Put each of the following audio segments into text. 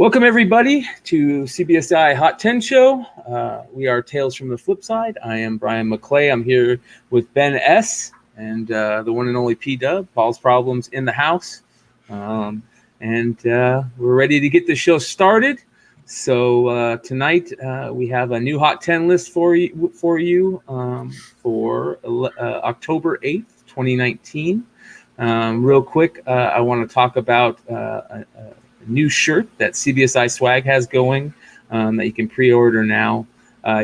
Welcome, everybody, to CBSI Hot Ten Show. We are Tales from the FlipSide. I am Brian McClay. I'm here with Ben S. and the one and only P-Dub. Paul's Problems in the house. We're ready to get the show started. So tonight we have a new Hot 10 list for you for October 8th, 2019. Real quick, I want to talk about a new shirt that CBSI Swag has going that you can pre-order now.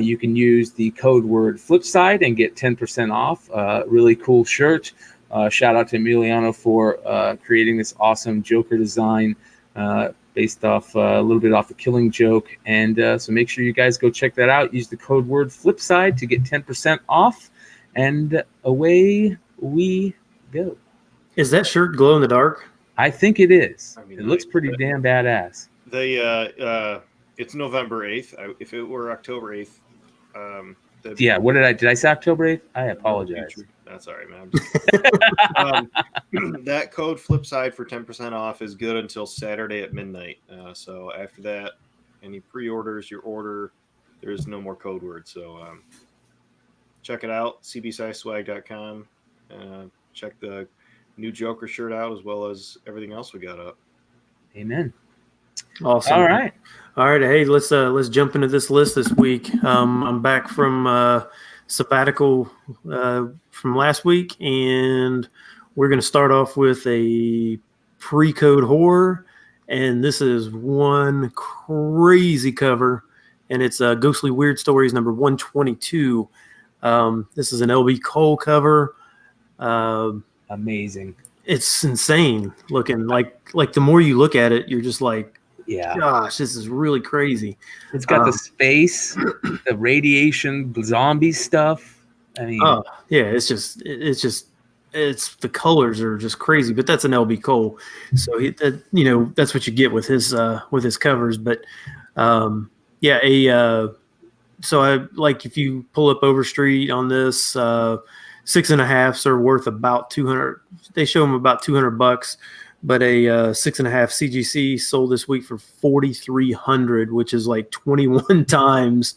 You can use the code word FlipSide and get 10% off. Really cool shirt. Shout out to Emiliano for creating this awesome Joker design based off a little bit off the Killing Joke. And so make sure you guys go check that out. Use the code word FlipSide to get 10% off. And away we go. Is that shirt glow in the dark? I think it is. I mean, it looks pretty damn badass. It's November 8th. If it were October 8th, what did I say October 8th? I apologize. That's all right, man. That code FlipSide for 10% off is good until Saturday at midnight. So after that, any pre-orders, your order, there's no more code words. So check it out, cbsiswag.com. Check the new Joker shirt out as well as everything else we got up. Amen. Awesome. All right. Hey, let's jump into this list this week. I'm back from sabbatical from last week, and we're going to start off with a pre-code horror, and this is one crazy cover, and it's Ghostly Weird Stories number 122. This is an LB Cole cover. Amazing. It's insane looking. Like the more you look at it, you're just like, yeah, gosh, this is really crazy. It's got the space, the radiation, zombie stuff. I mean, yeah, it's the colors are just crazy. But that's an LB Cole, so that's what you get with his covers. But so I like if you pull up Overstreet on this. 6.5s are worth about 200. They show them about $200, but a 6.5 CGC sold this week for 4,300, which is like 21 times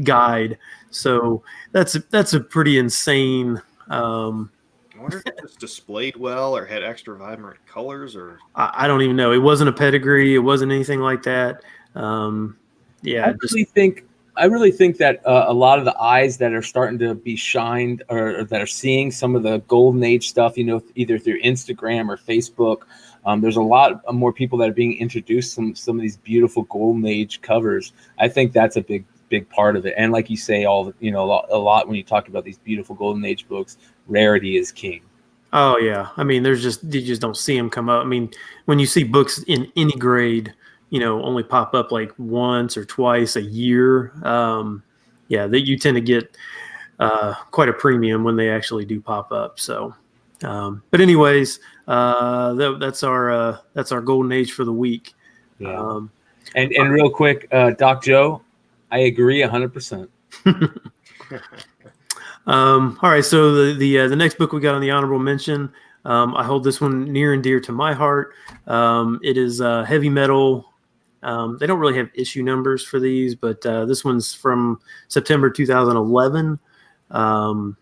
guide. So that's a pretty insane. I wonder if it was displayed well or had extra vibrant colors, or I don't even know. It wasn't a pedigree. It wasn't anything like that. I really think that a lot of the eyes that are starting to be shined or that are seeing some of the golden age stuff, either through Instagram or Facebook, there's a lot more people that are being introduced to some of these beautiful golden age covers. I think that's a big part of it. And like you say, a lot when you talk about these beautiful golden age books, rarity is king. Oh yeah. I mean, you just don't see them come up. I mean, when you see books in any grade, only pop up like once or twice a year. That you tend to get quite a premium when they actually do pop up. So, but anyways, that's our golden age for the week. Yeah. And real quick, Doc Joe, I agree 100%. All right. So the next book we got on the honorable mention. I hold this one near and dear to my heart. It is Heavy Metal. They don't really have issue numbers for these, but this one's from September 2011, and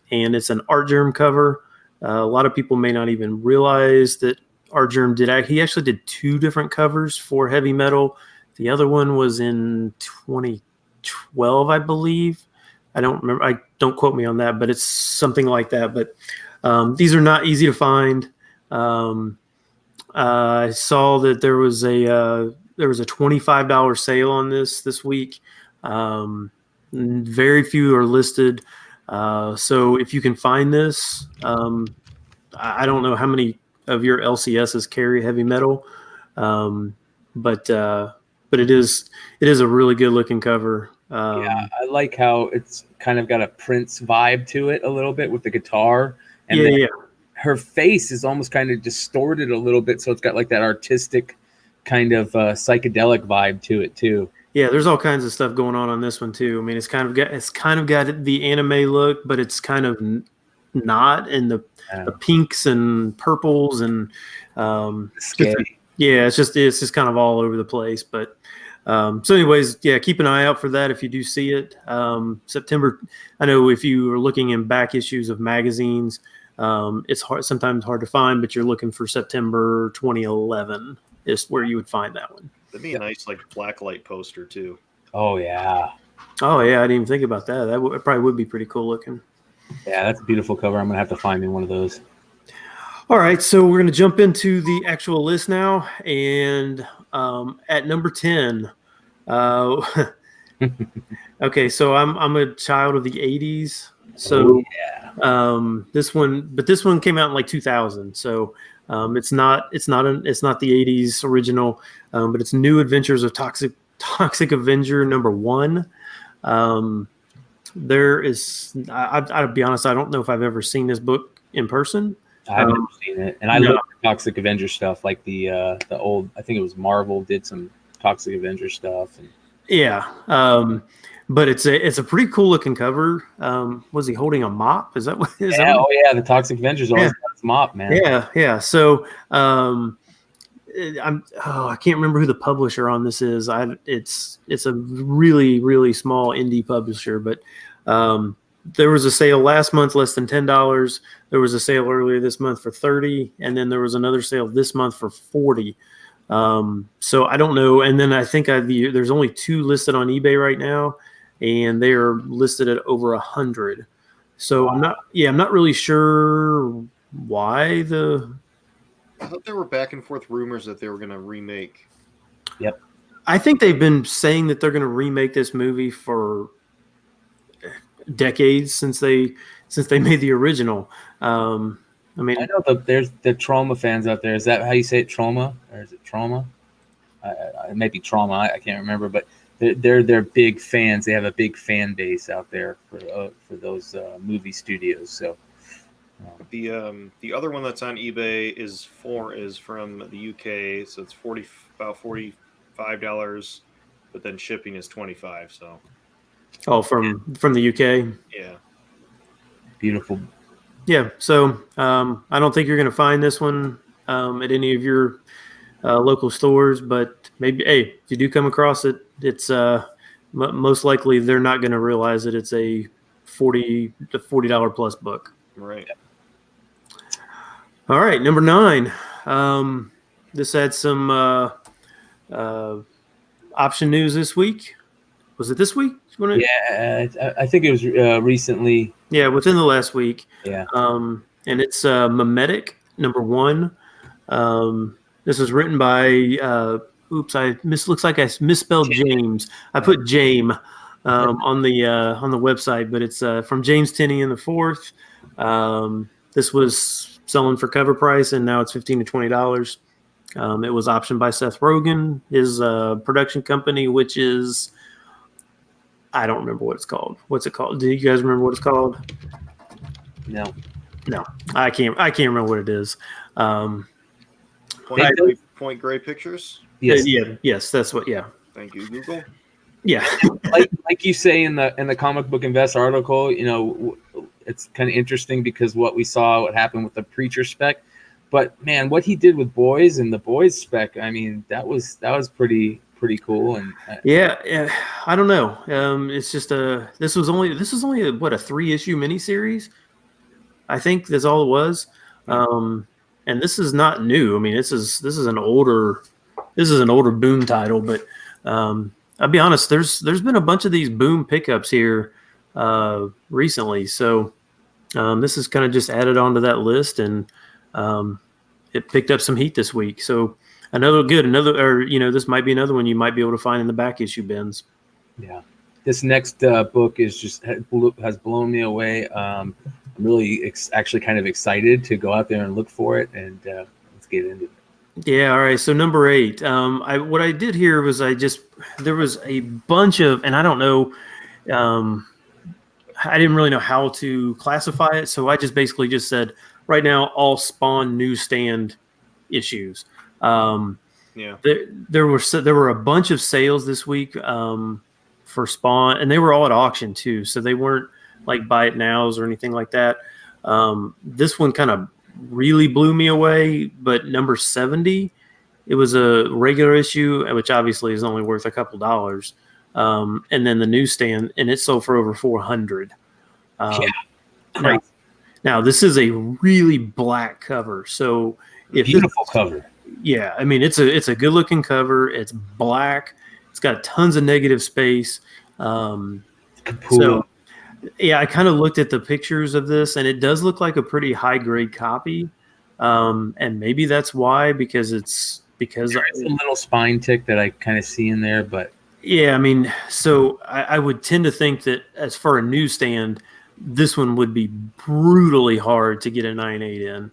it's an Art Germ cover. A lot of people may not even realize that Art Germ he actually did two different covers for Heavy Metal. The other one was in 2012, I believe. I don't remember. Don't quote me on that, but it's something like that. But these are not easy to find. I saw that there was a $25 sale on this week. Very few are listed. So if you can find this, I don't know how many of your LCSs carry Heavy Metal, but it is a really good looking cover. I like how it's kind of got a Prince vibe to it a little bit with the guitar. And her face is almost kind of distorted a little bit, so it's got like that artistic kind of psychedelic vibe to it too. Yeah, there's all kinds of stuff going on this one too. I mean, it's kind of got the anime look, but it's kind of not, and the pinks and purples and Yeah, it's just kind of all over the place. But so, anyways, yeah, keep an eye out for that if you do see it. September. I know if you are looking in back issues of magazines, it's sometimes hard to find, but you're looking for September 2011 is where you would find that one. That'd be a nice like blacklight poster too. Oh yeah. Oh yeah, I didn't even think about that. It probably would be pretty cool looking. Yeah, that's a beautiful cover. I'm gonna have to find me one of those. All right, so we're gonna jump into the actual list now, and at number 10. Okay, so I'm a child of the 80s. So this one came out in like 2000. So it's not the 80s original, but it's New Adventures of Toxic Avenger #1. There is I'll be honest, I don't know if I've ever seen this book in person. I've never seen it, and I love Toxic Avenger stuff, like the old. I think it was Marvel did some Toxic Avenger stuff. And yeah, but it's a pretty cool looking cover. Was he holding a mop? Is that what? Oh yeah, the Toxic Avengers always got this mop, man. Yeah. So I can't remember who the publisher on this is. It's a really, really small indie publisher, but there was a sale last month, less than $10. There was a sale earlier this month for $30, and then there was another sale this month for $40. So I don't know. And then I think there's only 2 listed on eBay right now, and they are listed at over 100. So I'm not really sure why I thought there were back and forth rumors that they were going to remake. Yep. I think they've been saying that they're going to remake this movie for decades since they made the original. I mean, I know there's the Trauma fans out there. Is that how you say it, Trauma, or is it Trauma? It might be Trauma. I can't remember, but they're big fans. They have a big fan base out there for those movie studios. So the other one that's on eBay is from the UK, so it's about $45, but then shipping is $25. So. Oh, from the UK. Yeah. Beautiful. Yeah. So I don't think you're going to find this one at any of your local stores, but maybe, hey, if you do come across it, it's most likely they're not going to realize that it's a $40 plus book. Right. All right, number 9. This had some option news this week. Was it this week? Yeah, I think it was recently. Yeah, within the last week. Yeah. And it's Memetic #1. This was written by. Looks like I misspelled James. I put James on the website, but it's from James Tenney IV. This was selling for cover price, and now it's $15 to $20. It was optioned by Seth Rogen, his production company, which is. I don't remember what it's called. What's it called? Do you guys remember what it's called? No, I can't remember what it is. Point Grey Pictures. Yes. Yes, that's what. Yeah. Thank you, Google. Yeah. like you say in the Comic Book Invest article, it's kind of interesting because what happened with the Preacher spec, but man, what he did with Boys and the Boys spec, I mean, that was pretty cool. And yeah, I don't know. It's just this was only a 3-issue miniseries. I think that's all it was. And this is not new. I mean, this is an older Boom title, but I'll be honest, there's been a bunch of these Boom pickups here recently. So this is kind of just added onto that list, and it picked up some heat this week. So this might be another one you might be able to find in the back issue bins. Yeah, this next book has blown me away. I'm really actually kind of excited to go out there and look for it, and let's get into it. Yeah, all right. So number 8. What I did here was there was a bunch of, and I don't know, I didn't really know how to classify it, so I just basically just said right now all Spawn newsstand issues. Yeah, there were a bunch of sales this week for Spawn, and they were all at auction too, so they weren't like buy it nows or anything like that. This one kind of really blew me away, but number 70 It was a regular issue, which obviously is only worth a couple dollars, and then the newsstand, and it sold for over 400. Yeah, great, now this is a really black cover, so if beautiful cover. Yeah, I mean it's a good looking cover. It's black. It's got tons of negative space. So yeah, I kind of looked at the pictures of this, and it does look like a pretty high grade copy. And maybe that's why, because there's a little spine tick that I kind of see in there, but yeah, I mean, so I would tend to think that as for a newsstand, this one would be brutally hard to get a 9.8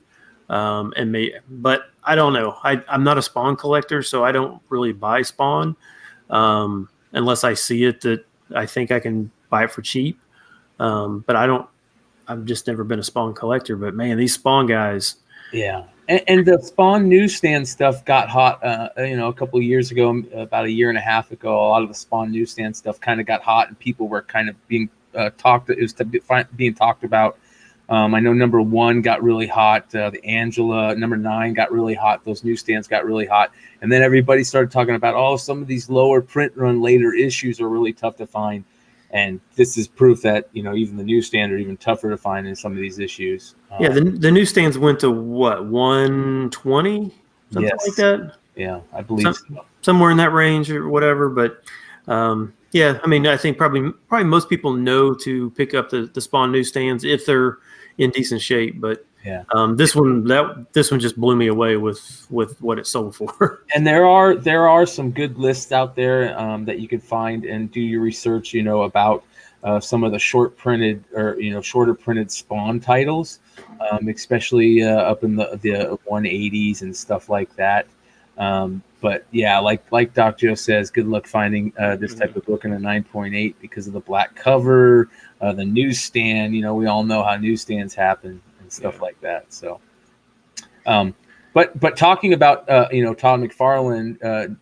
in. But I don't know. I'm not a Spawn collector, so I don't really buy Spawn unless I see it that I think I can buy it for cheap. But I've just never been a Spawn collector. But man, these Spawn guys. Yeah. And the Spawn newsstand stuff got hot, a couple of years ago, about a year and a half ago. A lot of the Spawn newsstand stuff kind of got hot, and people were kind of being being talked about. I know number 1 got really hot. The Angela, number 9 got really hot. Those newsstands got really hot. And then everybody started talking about, some of these lower print run later issues are really tough to find. And this is proof that, even the newsstand are even tougher to find in some of these issues. Yeah, the newsstands went to what, 120? Something like that? Yeah, I believe so. Somewhere in that range or whatever. But yeah, I mean, I think probably most people know to pick up the Spawn newsstands if they're in decent shape. But yeah, this one just blew me away with what it sold for. And there are some good lists out there that you can find and do your research, about some of the shorter printed Spawn titles, especially up in the 180s and stuff like that. But yeah, like Doc Joe says, good luck finding this type of book in a 9.8 because of the black cover, the newsstand. We all know how newsstands happen and stuff like that. So, but talking about Todd McFarlane,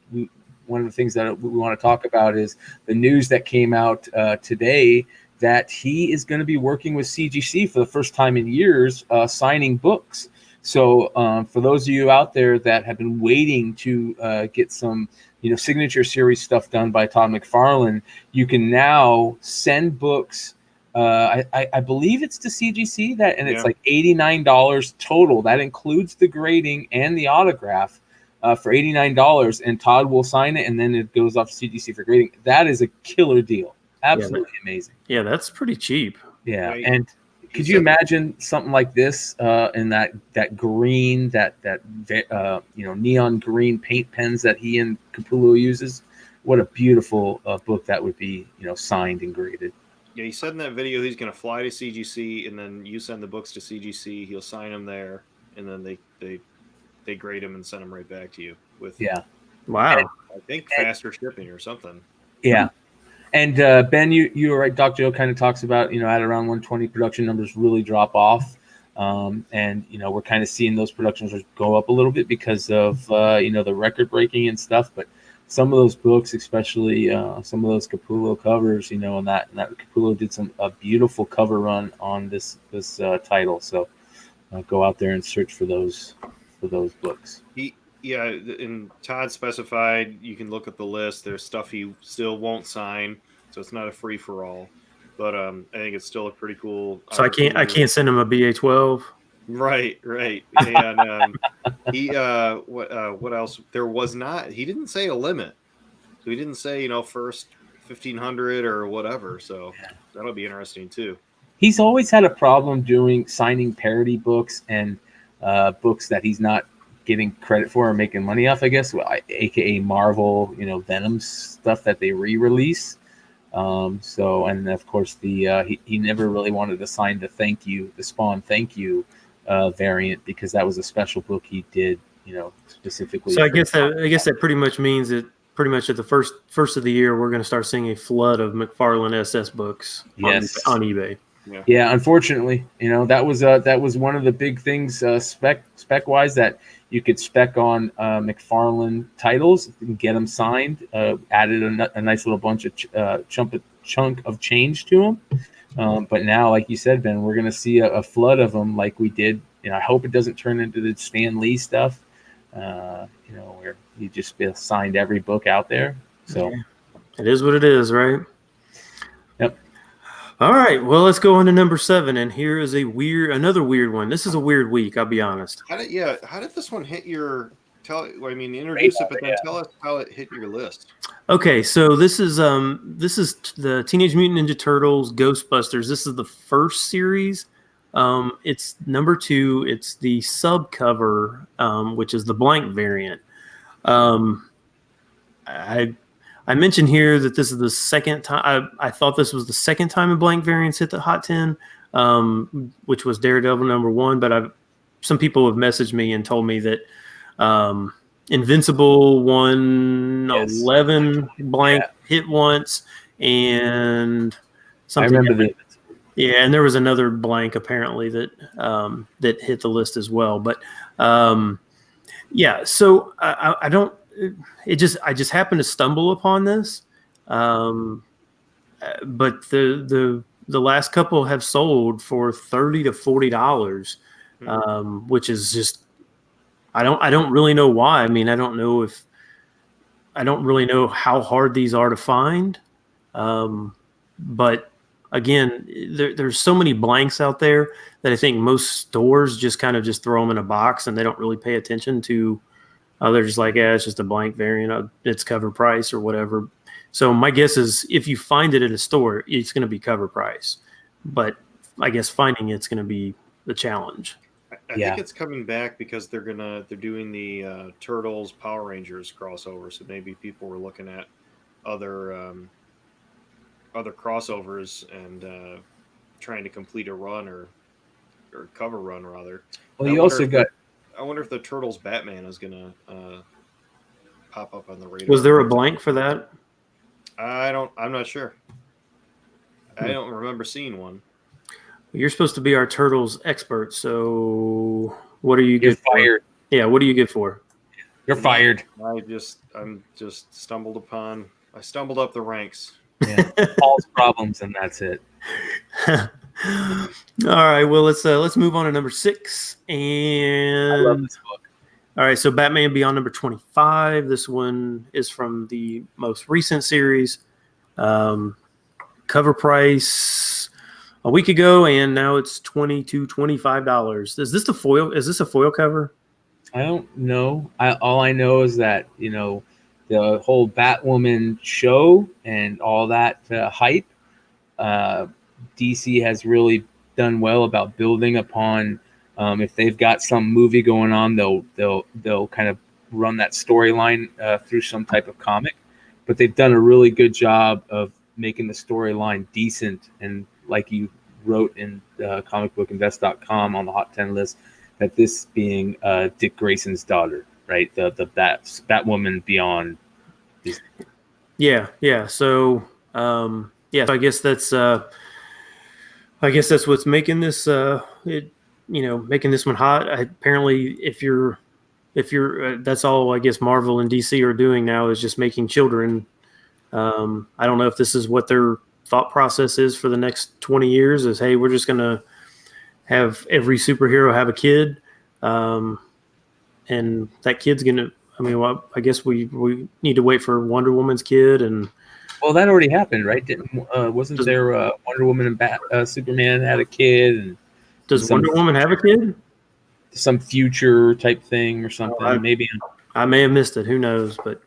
one of the things that we want to talk about is the news that came out today that he is going to be working with CGC for the first time in years, signing books. So for those of you out there that have been waiting to get some, signature series stuff done by Todd McFarlane, you can now send books. I believe it's to CGC it's like $89 total. That includes the grading and the autograph for $89, and Todd will sign it, and then it goes off to CGC for grading. That is a killer deal. Absolutely amazing. Yeah, that's pretty cheap. Yeah, and could you imagine something like this in that green, that neon green paint pens that he and Capullo uses? What a beautiful book that would be, signed and graded. Yeah, he said in that video he's going to fly to CGC, and then you send the books to CGC. He'll sign them there, and then they grade them and send them right back to you with wow, I think faster shipping or something. Yeah. And Ben, you were right. Doc Joe kind of talks about, at around 120 production numbers really drop off. And, we're kind of seeing those production numbers go up a little bit because of, the record breaking and stuff. But some of those books, especially some of those Capullo covers, and that Capullo did a beautiful cover run on this title. So go out there and search for those books. Yeah, and Todd specified you can look at the list. There's stuff he still won't sign, so it's not a free for all. But I think it's still a pretty cool. So I can't send him a BA-12. Right. And he what else? There was not. He didn't say a limit, so he didn't say first 1,500 or whatever. So that'll be interesting too. He's always had a problem signing parody books and books that he's not getting credit for or making money off, I guess, aka Marvel, Venom stuff that they re-release. So, and of course he never really wanted to sign the Spawn thank you variant because that was a special book he did, specifically. So I guess that pretty much means that pretty much at the first of the year we're going to start seeing a flood of McFarlane SS books on eBay. Yeah, unfortunately, that was one of the big things spec wise that you could spec on McFarlane titles and get them signed. Added a nice little bunch of chunk of change to them. But now, like you said, Ben, we're going to see a flood of them like we did. I hope it doesn't turn into the Stan Lee stuff. where you just signed every book out there. So it is what it is, right? Yep. All right, well, let's go on to number 7, and here is another weird one. This is a weird week, I'll be honest. How did this one hit your? Introduce it, but then tell us how it hit your list. Okay, so this is the Teenage Mutant Ninja Turtles Ghostbusters. This is the first series. It's number 2. It's the sub cover, which is the blank variant. I mentioned here that this is the second time. I thought this was the second time a blank variants hit the Hot 10, which was Daredevil number 1. But some people have messaged me and told me that Invincible 111 blank hit once, and something. I remember that. Yeah, and there was another blank apparently that hit the list as well. But so I don't. I just happened to stumble upon this, but the last couple have sold for $30 to $40, which is just I don't really know why. I mean, I don't really know how hard these are to find, but again, there's so many blanks out there that I think most stores just kind of just throw them in a box and they don't really pay attention to. They're just like, it's just a blank variant. It's cover price or whatever. So my guess is if you find it at a store, it's going to be cover price. But I guess finding it's going to be the challenge. I think it's coming back because they're doing the Turtles Power Rangers crossover. So maybe people were looking at other crossovers and trying to complete a run or cover run rather. Well, you also got. I wonder if the Turtles Batman is going to pop up on the radar. Was there a blank for that? I'm not sure. I don't remember seeing one. You're supposed to be our Turtles expert, so what are you good for? Fired. Yeah, what do you good for? You're fired. I stumbled up the ranks. Yeah. Paul's problems, and that's it. All right, well let's move on to number 6. And I love this book. All right, so Batman Beyond number 25. This one is from the most recent series. Cover price a week ago, and now it's $20 to $25. Is this the foil? Is this a foil cover? I don't know. All I know is that the whole Batwoman show and all that hype. DC has really done well about building upon. If they've got some movie going on, they'll kind of run that storyline through some type of comic. But they've done a really good job of making the storyline decent. And like you wrote in comicbookinvest.com on the Hot 10 list, that this being Dick Grayson's daughter, right? The Batwoman Beyond Disney. Yeah. So so I guess that's what's making this making this one hot. Apparently, if you're that's all I guess Marvel and DC are doing now is just making children. I don't know if this is what their thought process is for the next 20 years. Is hey, we're just gonna have every superhero have a kid, and that kid's gonna. I mean, well, I guess we need to wait for Wonder Woman's kid and. Well, that already happened, right? Wasn't there Wonder Woman and Superman had a kid? And does Wonder Woman have a kid? Some future type thing or something. Maybe I may have missed it. Who knows? But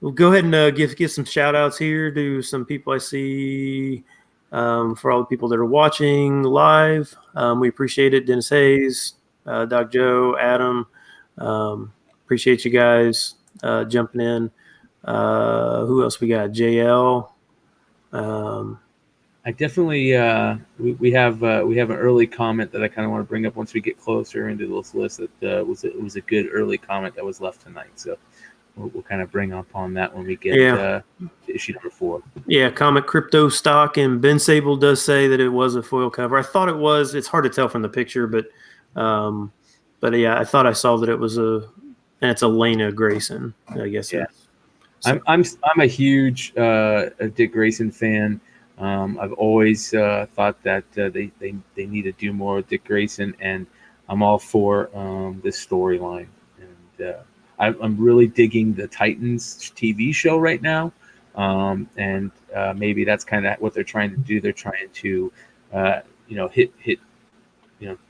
we'll go ahead and give some shout outs here to some people I see. For all the people that are watching live, we appreciate it. Dennis Hayes, Doc Joe, Adam, appreciate you guys jumping in. Who else we got? JL. I definitely we have an early comment that I kind of want to bring up once we get closer into this list. That was a good early comment that was left tonight. So we'll kind of bring up on that when we get to issue number 4. Yeah, Comic Crypto Stock, and Ben Sable does say that it was a foil cover. I thought it was. It's hard to tell from the picture, but yeah, I thought I saw that it was and it's Elena Grayson. I guess. Yeah. I'm a huge Dick Grayson fan. I've always thought that they need to do more with Dick Grayson, and I'm all for this storyline, and I'm really digging the Titans TV show right now, and maybe that's kind of what they're trying to do. They're trying to, hit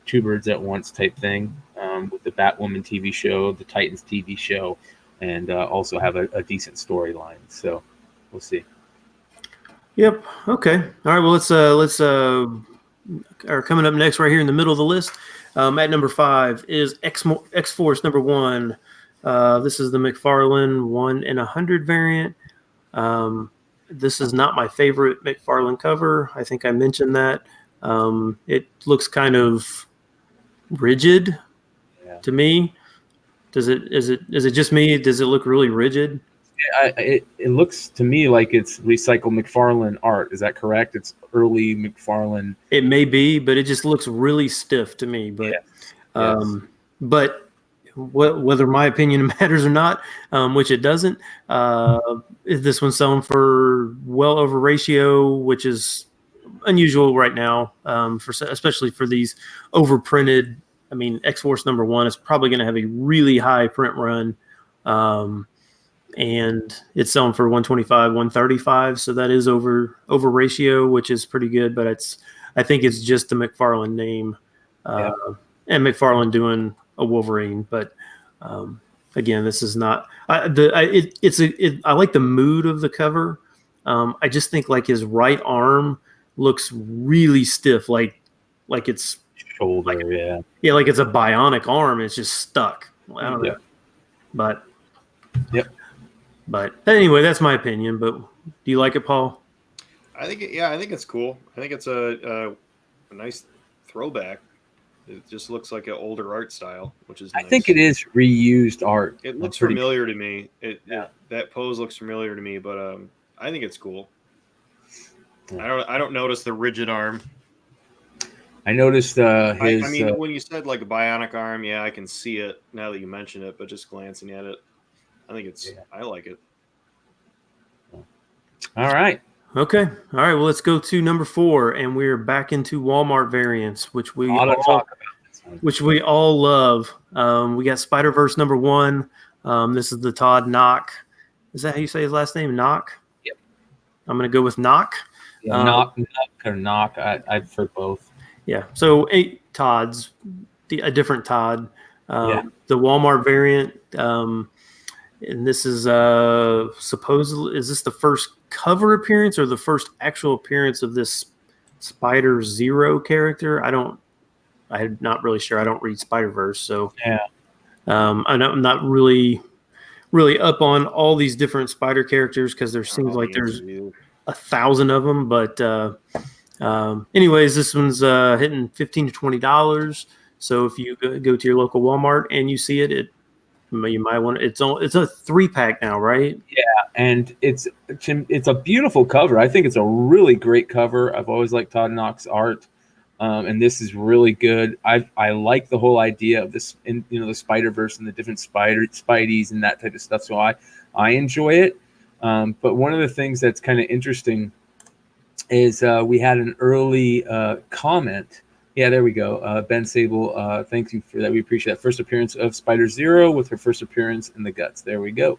two birds at once type thing, with the Batwoman TV show, the Titans TV show, and also have a decent storyline. So we'll see. Yep. Okay. All right. Well, let's are coming up next right here in the middle of the list. At number 5 is X-Force number 1. This is the McFarlane 1 in 100 variant. This is not my favorite McFarlane cover. I think I mentioned that. It looks kind of rigid to me. Is it just me? Does it look really rigid? It looks to me like it's recycled McFarlane art. Is that correct? It's early McFarlane. It may be, but it just looks really stiff to me. But but whether my opinion matters or not, which it doesn't, this one's selling for well over ratio, which is unusual right now, especially for these overprinted. I mean, X-Force number 1 is probably going to have a really high print run. And it's selling for $125, $135, so that is over ratio, which is pretty good. But I think it's just the McFarlane name, and McFarlane doing a Wolverine. But again, this is not. I like the mood of the cover. I just think like his right arm looks really stiff, like it's shoulder, like it's a bionic arm. It's just stuck. I don't know, but But anyway, that's my opinion. But do you like it, Paul? I think it's cool. I think it's a nice throwback. It just looks like an older art style, which is nice. I think it is reused art. It looks familiar to me. That pose looks familiar to me, but I think it's cool. I don't notice the rigid arm. I noticed his. I mean, when you said like a bionic arm, I can see it now that you mention it. But just glancing at it, I think it's. I like it. All right. Okay. All right. Well, let's go to number 4, and we're back into Walmart variants, which we all love. We got Spiderverse number 1. This is the Todd Knock. Is that how you say his last name? Knock. Yep. I'm going to go with Knock. Yeah, Knock or Knock. I've heard both. Yeah. So 8 Todds, a different Todd. The Walmart variant. And this is supposedly, is this the first cover appearance or the first actual appearance of this Spider Zero character? I'm not really sure. I don't read Spiderverse, so I'm not really up on all these different Spider characters because there seems like there's 1,000 of them. But anyways, this one's hitting $15 to $20. So if you go to your local Walmart and you see it, you might want it's a 3-pack now, right? Yeah, and it's a beautiful cover. I think it's a really great cover. I've always liked Todd Knock's art, and this is really good. I like the whole idea of this, the Spiderverse and the different Spideys and that type of stuff. So I enjoy it. But one of the things that's kind of interesting is we had an early comment. Yeah, there we go. Ben Sable, thank you for that. We appreciate that. First appearance of Spider Zero with her first appearance in the Guts. There we go.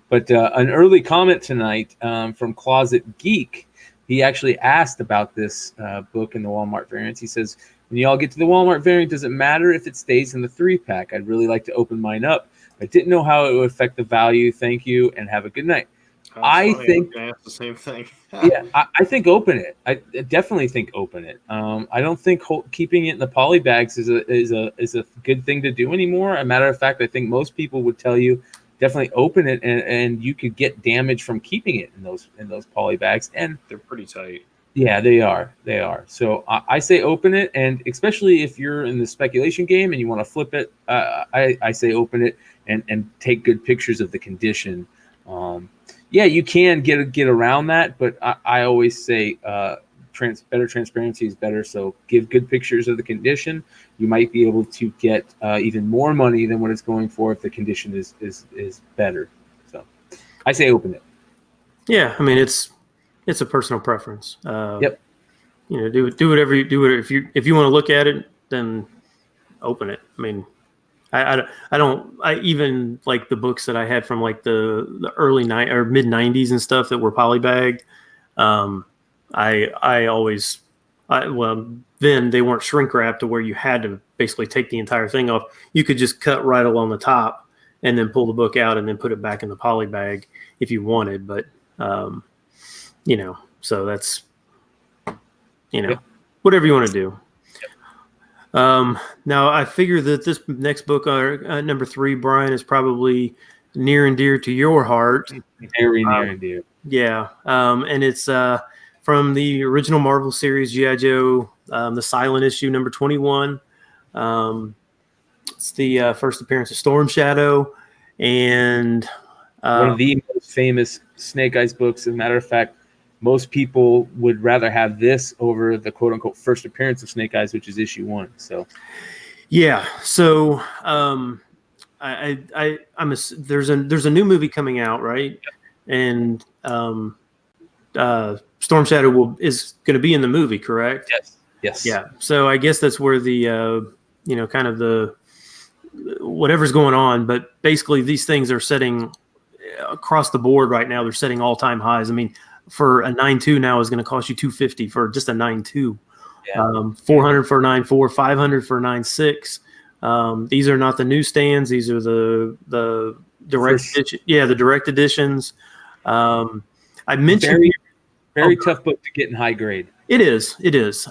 But an early comment tonight from Closet Geek. He actually asked about this book in the Walmart variants. He says, when you all get to the Walmart variant, does it matter if it stays in the 3-pack? I'd really like to open mine up. I didn't know how it would affect the value. Thank you, and have a good night. I think the same thing. I think open it. I definitely think open it. I don't think keeping it in the poly bags is a good thing to do anymore. As a matter of fact, I think most people would tell you definitely open it, and you could get damage from keeping it in those poly bags. And they're pretty tight. Yeah, they are. So I say open it, and especially if you're in the speculation game and you want to flip it, I say open it and take good pictures of the condition. You can get around that, but I always say better transparency is better. So give good pictures of the condition. You might be able to get even more money than what it's going for if the condition is better. So I say open it. Yeah, I mean it's a personal preference. Yep. Do whatever you do. If you want to look at it, then open it. I mean, I even like the books that I had from like the early or mid 90s and stuff that were polybagged. Then they weren't shrink wrapped to where you had to basically take the entire thing off. You could just cut right along the top and then pull the book out and then put it back in the poly bag if you wanted. But, so that's, whatever you want to do. Now I figure that this next book, number 3, Brian, is probably near and dear to your heart. Very near and dear. Yeah. And it's from the original Marvel series, G.I. Joe, the silent issue, number 21. It's the first appearance of Storm Shadow. And one of the most famous Snake Eyes books. As a matter of fact, most people would rather have this over the quote unquote first appearance of Snake Eyes, which is issue 1. So, yeah. So, there's a new movie coming out, right? Yep. And Storm Shadow is going to be in the movie, correct? Yes. Yeah. So I guess that's where the kind of the whatever's going on, but basically these things are setting across the board right now. They're setting all-time highs. I mean, for a 9.2 now is going to cost you $250 for just a 9.2. Yeah. 400 for a 9.4, 500 for a 9.6. These are not the newsstands. These are the direct edition. Yeah, the direct editions. I mentioned very tough book to get in high grade. It is.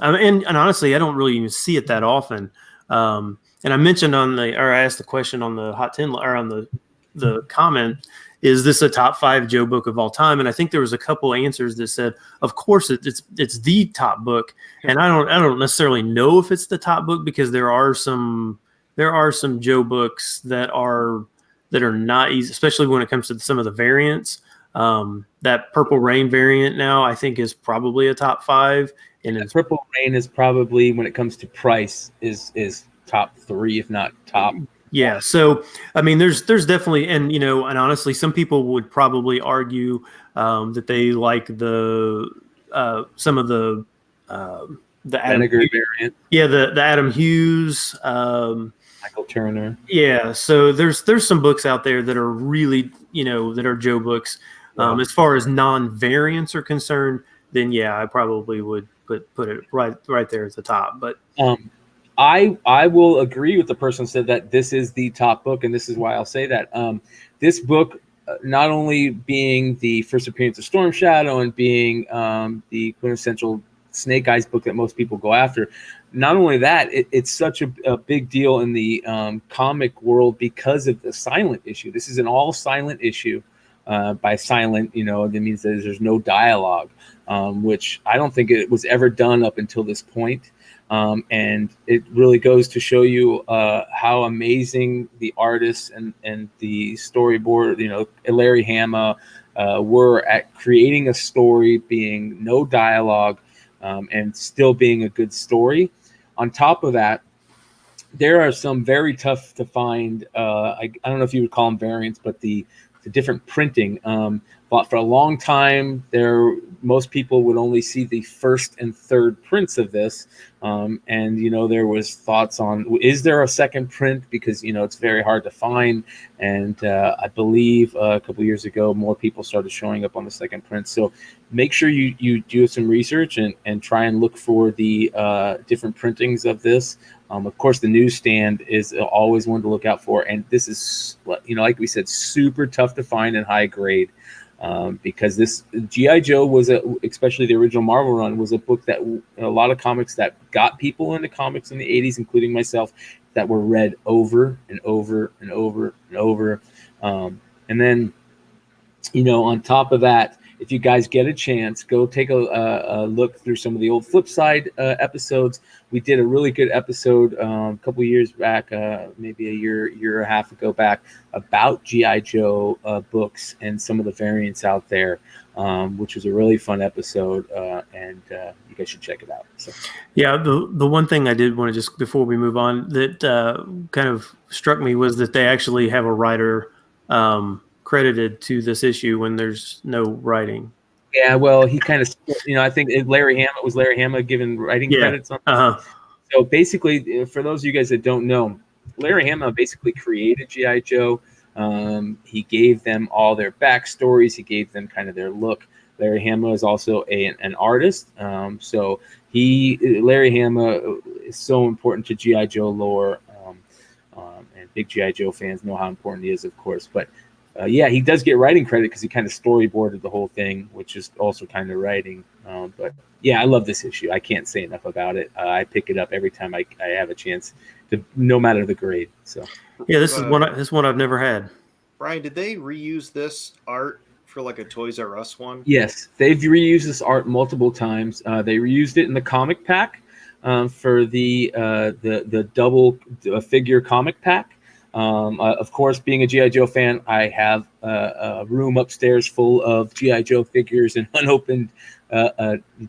And honestly, I don't really even see it that often. And I mentioned I asked the question on the Hot 10 or on the comment, is this a top 5 Joe book of all time? And I think there was a couple answers that said, of course it's the top book. And I don't necessarily know if it's the top book, because there are some Joe books that are not easy, especially when it comes to some of the variants. That Purple Rain variant now I think is probably a top 5. And Purple Rain is probably, when it comes to price, is top 3, if not top. Yeah. So, I mean, there's definitely, and, and honestly, some people would probably argue that they like some of the Adam Vinegar variant. Yeah. The Adam Hughes, Michael Turner. Yeah. So there's some books out there that are really, that are Joe books. As far as non-variants are concerned, then yeah, I probably would put it right there at the top. But I will agree with the person who said that this is the top book, and this is why I'll say that. This book, not only being the first appearance of Storm Shadow and being the quintessential Snake Eyes book that most people go after, not only that, it's such a big deal in the comic world because of the silent issue. This is an all silent issue. By silent, that means that there's no dialogue, which I don't think it was ever done up until this point. And it really goes to show you how amazing the artists and the storyboard, Larry Hama, were at creating a story, being no dialogue, and still being a good story. On top of that, there are some very tough to find, I don't know if you would call them variants, but the different printing. But for a long time, most people would only see the first and third prints of this. And, there was thoughts on, is there a second print? Because, it's very hard to find. And I believe a couple of years ago, more people started showing up on the second print. So make sure you do some research and try and look for the different printings of this. Of course, the newsstand is always one to look out for. And this is, like we said, super tough to find in high grade. Because this G.I. Joe especially the original Marvel run, was a book that a lot of comics that got people into comics in the 80s, including myself, that were read over and over and over and over. And then, on top of that, if you guys get a chance, go take a look through some of the old FlipSide episodes. We did a really good episode a couple years back, maybe a year and a half ago back, about G.I. Joe books and some of the variants out there, which was a really fun episode, and you guys should check it out. So. Yeah, the one thing I did want to just, before we move on, that kind of struck me was that they actually have a writer credited to this issue when there's no writing. Yeah, well, he kind of, I think Larry Hama given writing credits on this. So basically, for those of you guys that don't know, Larry Hama basically created G.I. Joe. He gave them all their backstories. He gave them kind of their look. Larry Hama is also an artist. So Larry Hama is so important to G.I. Joe lore. And big G.I. Joe fans know how important he is, of course. But yeah, he does get writing credit because he kind of storyboarded the whole thing, which is also kind of writing. But yeah, I love this issue. I can't say enough about it. I pick it up every time I have a chance, no matter the grade. So yeah, this is one I've never had. Brian, did they reuse this art for like a Toys R Us one? Yes, they've reused this art multiple times. They reused it in the comic pack for the double figure comic pack. Of course, being a G.I. Joe fan, I have a room upstairs full of G.I. Joe figures and unopened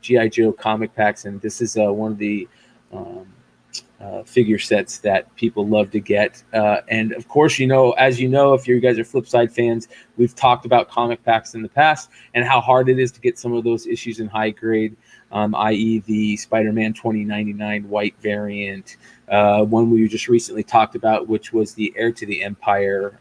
G.I. Joe comic packs, and this is one of the figure sets that people love to get. And of course, as you know, if you guys are FlipSide fans, we've talked about comic packs in the past and how hard it is to get some of those issues in high grade, i.e. the Spider-Man 2099 white variant, one we just recently talked about, which was the Heir to the Empire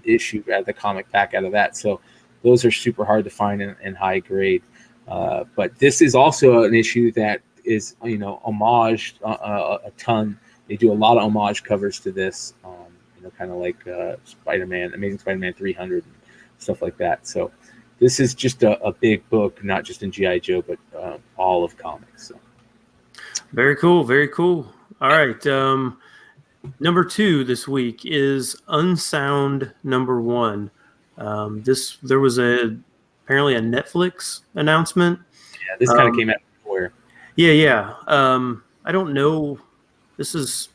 issue, the comic pack out of that. So those are super hard to find in high grade. But this is also an issue that is, homaged a ton. They do a lot of homage covers to this, kind of like Spider-Man, Amazing Spider-Man 300, and stuff like that. So this is just a big book, not just in G.I. Joe, but all of comics. So. Very cool. Very cool. All right. Number 2 this week is Unsound number 1. There was apparently a Netflix announcement. Yeah, this kind of came out before. Yeah. I don't know. This is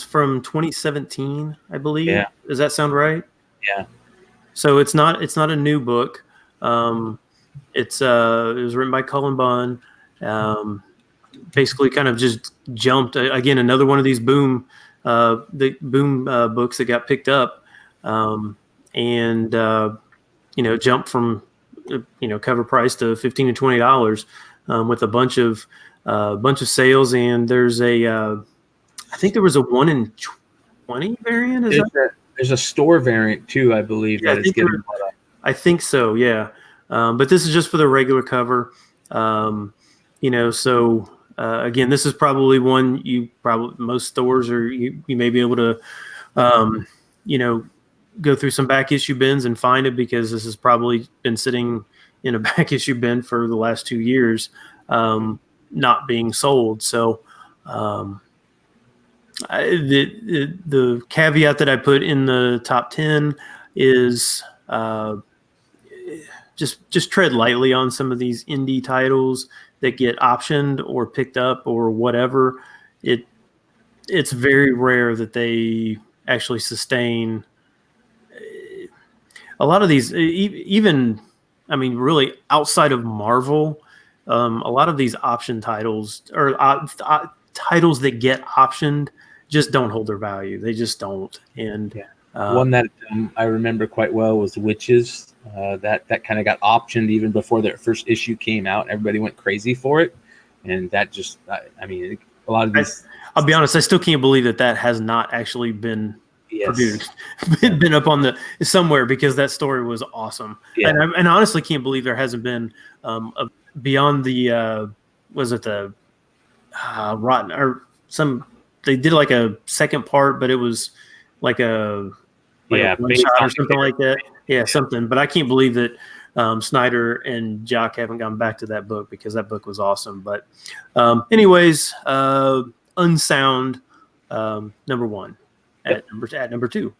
from 2017, I believe. Yeah. Does that sound right? Yeah. So it's not a new book. It was written by Cullen Bunn. Basically, kind of just jumped again. Another one of these boom books that got picked up, and jumped from cover price to $15 to $20 with a bunch of sales. And there's I think there was a 1 in 20 variant. There's a store variant too, I believe. Yeah, that is getting bought up. I think so. Yeah, but this is just for the regular cover. So again, this is probably one most stores, or you may be able to go through some back issue bins and find it, because this has probably been sitting in a back issue bin for the last 2 years, not being sold. So the caveat that I put in the top 10 is just tread lightly on some of these indie titles that get optioned or picked up or whatever. It's very rare that they actually sustain. A lot of these, even, really outside of Marvel, a lot of these option titles, or titles that get optioned, just don't hold their value. They just don't. And one that I remember quite well was Witches. That kind of got optioned even before their first issue came out. Everybody went crazy for it, and that just, a lot of these. I'll be honest, I still can't believe that has not actually been produced, been up on somewhere, because that story was awesome. Yeah. And I honestly can't believe there hasn't been beyond the was it the Rotten or some. They did like a second part, but it was like a one shot or something like that. Yeah, something. But I can't believe that Snyder and Jock haven't gone back to that book, because that book was awesome. But anyways, Unsound number 1 at number 2.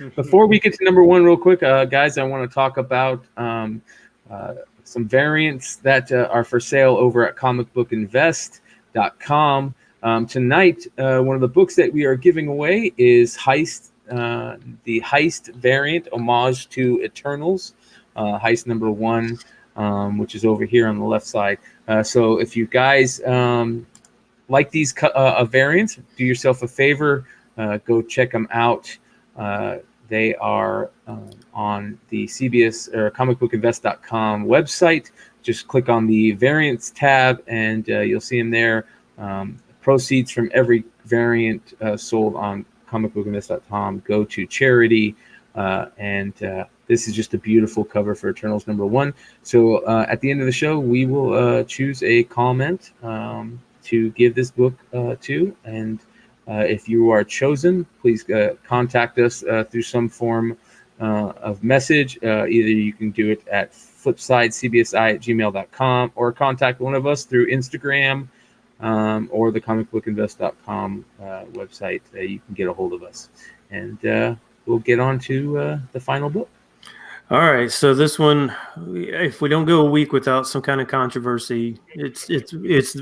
Yeah. Before we get to number 1 real quick, guys, I want to talk about some variants that are for sale over at comicbookinvest.com. Tonight, one of the books that we are giving away is Heist, the Heist variant, homage to Eternals, Heist number 1, which is over here on the left side. So if you guys like these variants, do yourself a favor, go check them out. They are on the CBS or comicbookinvest.com website. Just click on the variants tab, and you'll see them there. Proceeds from every variant sold on comicbookinvest.com go to charity. This is just a beautiful cover for Eternals #1. So at the end of the show, we will choose a comment to give this book to. And if you are chosen, please contact us through some form of message. Either you can do it at flipsidecbsi@gmail.com or contact one of us through Instagram or the comicbookinvest.com website. You can get a hold of us. And we'll get on to the final book. All right, so this one, if we don't go a week without some kind of controversy, it's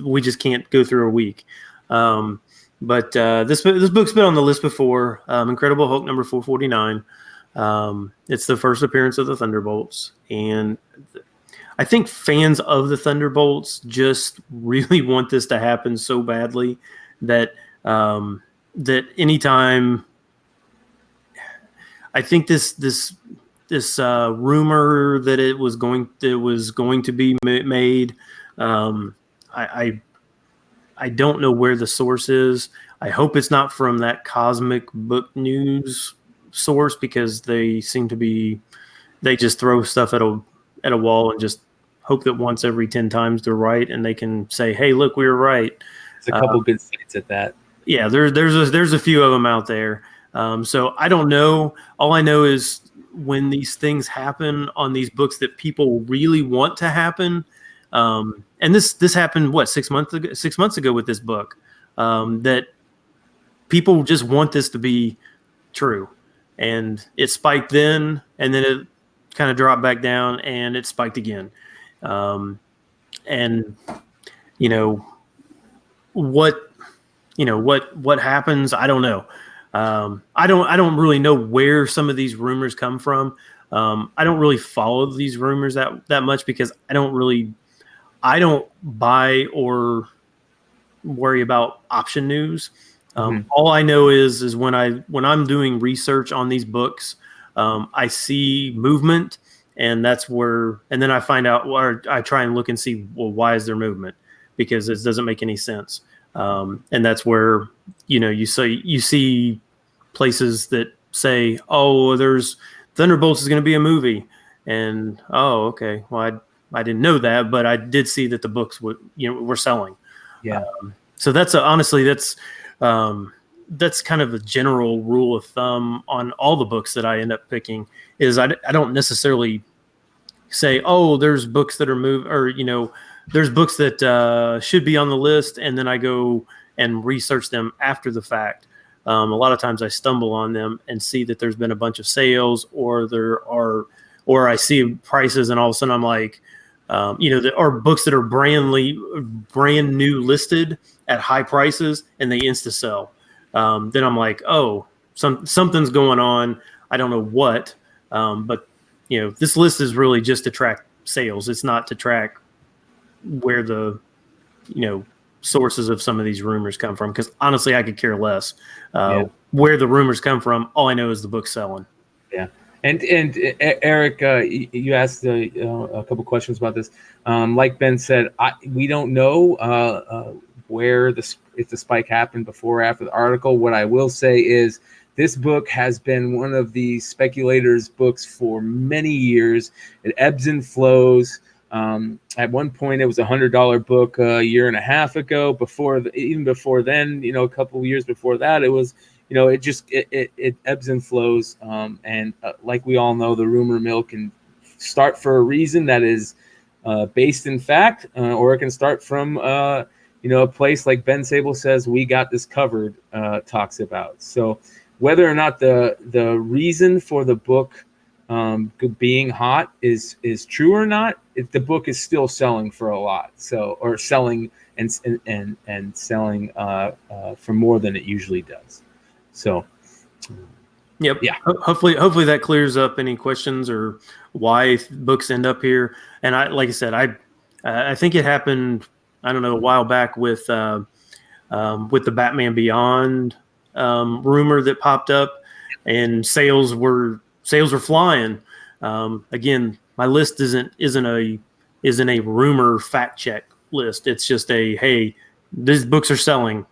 we just can't go through a week. But this book's been on the list before. Incredible Hulk number 449. It's the first appearance of the Thunderbolts, and I think fans of the Thunderbolts just really want this to happen so badly that that anytime I think this rumor that it was going to be made, I don't know where the source is. I hope it's not from that Cosmic Book News source, because they just throw stuff at a wall and just hope that once every 10 times they're right, and they can say, "Hey, look, we were right." It's a couple good sites at that. Yeah, there's a few of them out there. So I don't know. All I know is when these things happen on these books that people really want to happen, and this happened 6 months ago with this book, that people just want this to be true, and it spiked then, and then it kind of dropped back down, and it spiked again, and what happens, I don't know. I don't really know where some of these rumors come from. I don't really follow these rumors that much, because I don't buy or worry about option news. All I know is when I'm doing research on these books, I see movement, and that's where, and then I find out, or I try and look and see, well, why is there movement? Because it doesn't make any sense. And that's where, you see places that say, "Oh, there's Thunderbolts is going to be a movie," and oh, okay, well, I didn't know that, but I did see that the books were selling. Yeah. So that's honestly that's kind of a general rule of thumb on all the books that I end up picking. Is I don't necessarily say, "Oh, there's books that are or there's books that should be on the list," and then I go and research them after the fact. A lot of times I stumble on them and see that there's been a bunch of sales, or I see prices, and all of a sudden I'm like, there are books that are brand new listed at high prices, and they insta sell. Then I'm like, oh, something's going on. I don't know what, but this list is really just to track sales. It's not to track where the sources of some of these rumors come from, because honestly I could care less where the rumors come from. All I know is the book's selling. Yeah. And Eric, you asked a couple questions about this. Like Ben said, we don't know if the spike happened before or after the article. What I will say is this book has been one of the speculators' books for many years. It ebbs and flows. At one point, it was a $100 book a year and a half ago. Even before then, a couple of years before that, it was, it ebbs and flows. And like we all know, the rumor mill can start for a reason that is based in fact, or it can start from a place like Ben Sable says, "We got this covered," talks about. So whether or not the reason for the book being hot is true or not, the book is still selling for a lot. So, or selling and selling for more than it usually does. So, yep. Yeah. Hopefully that clears up any questions or why books end up here. And like I said, I think it happened, I don't know, a while back with the Batman Beyond rumor that popped up, and sales were flying. Again, my list isn't a rumor fact check list. It's just hey, these books are selling.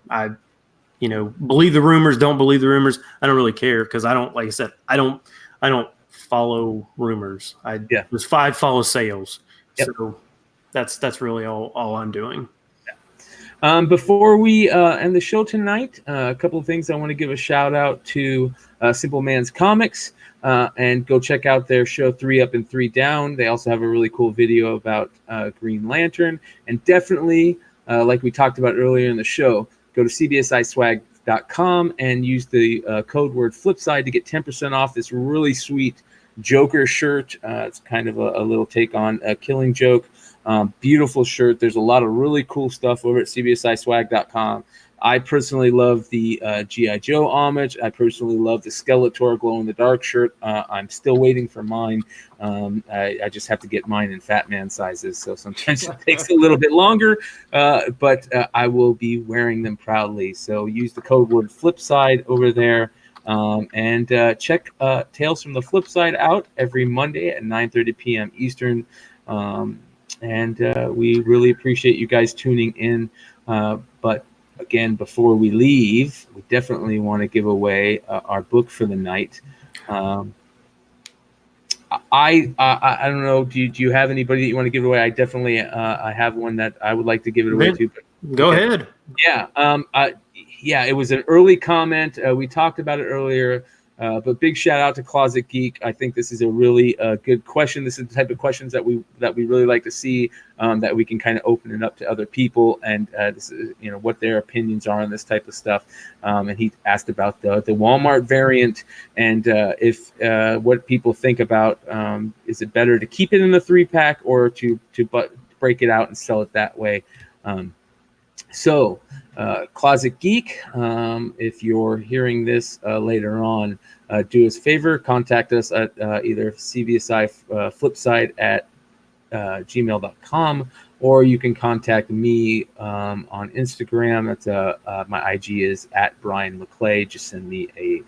Believe the rumors, don't believe the rumors. I don't really care because I don't, like I said, I don't follow rumors. There's 5 follow sales. Yep. So that's really all I'm doing. Before we end the show tonight, a couple of things I want to give a shout out to Simple Man's Comics, and go check out their show 3 Up and 3 Down. They also have a really cool video about Green Lantern, and definitely, like we talked about earlier in the show, go to CBSISwag.com and use the code word FlipSide to get 10% off this really sweet Joker shirt. It's kind of a little take on Killing Joke. Beautiful shirt. There's a lot of really cool stuff over at CBSISwag.com. I personally love the G.I. Joe homage. I personally love the Skeletor glow-in-the-dark shirt. I'm still waiting for mine. I just have to get mine in Fat Man sizes, so sometimes it takes a little bit longer, but I will be wearing them proudly. So use the code word FlipSide over there, and check Tales from the Flipside out every Monday at 9:30 p.m. Eastern. And we really appreciate you guys tuning in. But again, before we leave, we definitely want to give away our book for the night. I don't know. Do you have anybody that you want to give away? I definitely I have one that I would like to give it away to. But, Go ahead. Yeah. It was an early comment. We talked about it earlier. But big shout out to Closet Geek. I think this is a really good question. This is the type of questions that we really like to see, that we can kind of open it up to other people, and this is, what their opinions are on this type of stuff. And he asked about the Walmart variant, and if what people think about, is it better to keep it in the 3-pack or to break it out and sell it that way? So Closet Geek, if you're hearing this later on, do us a favor, contact us at either CBSI Flipside at gmail.com, or you can contact me on Instagram. That's my IG is at Brian McClay. Just send me a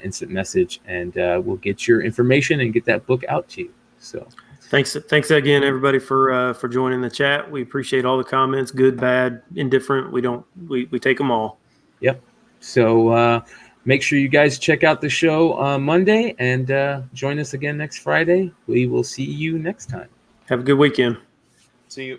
instant message, and we'll get your information and get that book out to you. So thanks again, everybody, for joining the chat. We appreciate all the comments, good, bad, indifferent. We take them all. Yep. So make sure you guys check out the show on Monday, and join us again next Friday. We will see you next time. Have a good weekend. See you.